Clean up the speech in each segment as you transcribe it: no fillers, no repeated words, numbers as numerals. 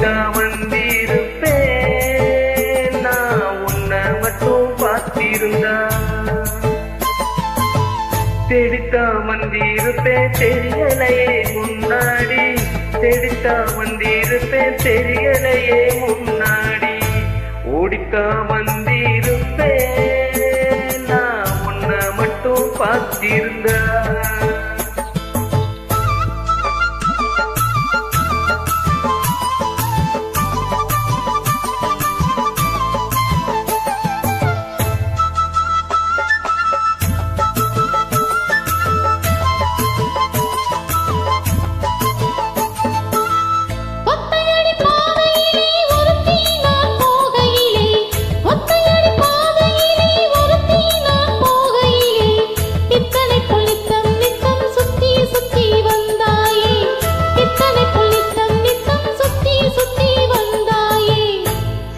ஓடித்தா வந்திருப்பேன் நான் உன்னை மட்டும் பார்த்திருந்தா. தேடித்தா வந்திருப்பேன் தெரியலையே முன்னாடி, தேடித்தா வந்திருப்பேன் தெரியலையே முன்னாடி. ஓடித்தா வந்திருப்பேன் நான் உன்னை மட்டும் பார்த்திருந்தா.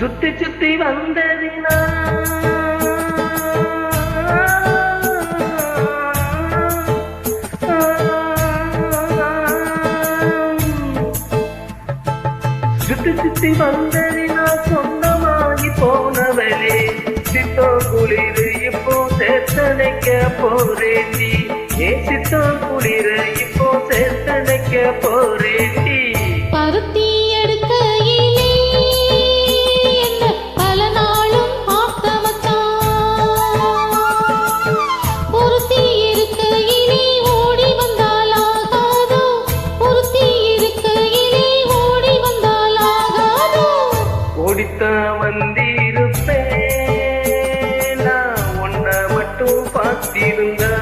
சுத்தி சுத்தி வந்ததினா சுத்தி சுத்தி வந்ததினா சொந்தமாகி போனவளே. சித்தோ குளிர் இப்போ சேர்த்தனைக்க போறேண்டி, ஏ சித்தோ குளிர் இப்போ சேர்த்தனைக்க போறேண்டி. பருத்தி ஓடித்தா வந்திருப்பேன் நான் உன்னை மட்டும் பார்த்திருந்தா.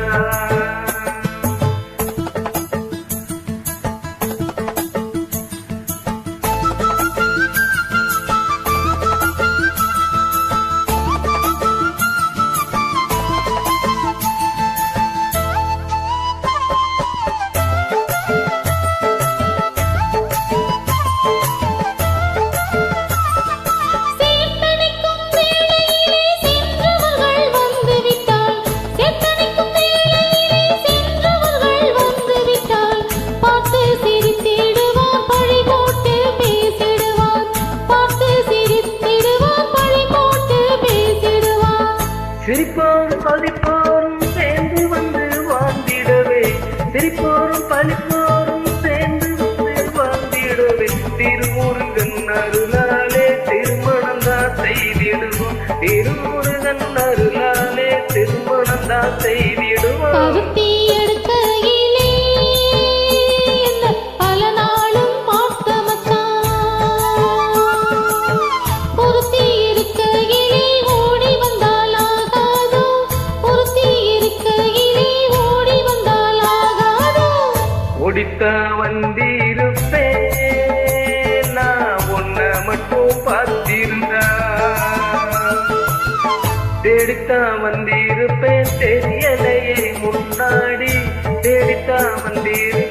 சிரிப்போரும் பழிப்போரும் சேர்ந்து வந்து வாழ்ந்திடவே, சிரிப்போரும் பழிப்போரும் சேர்ந்து வந்து வாழ்ந்திடவே. திருமுருகன் அருளாலே திருமணம் தான் செய்திடுவோம், திருமுருகன் அருளாலே திருமணம் தான் செய்திடுவோம். ஓடித்தா வந்திருப்பேன் நான் உன்னை மட்டும் பார்த்திருந்தா. தேடித்தா வந்திருப்பேன் தெரியலையே முன்னாடி, தேடித்தா வந்திருப்பேன்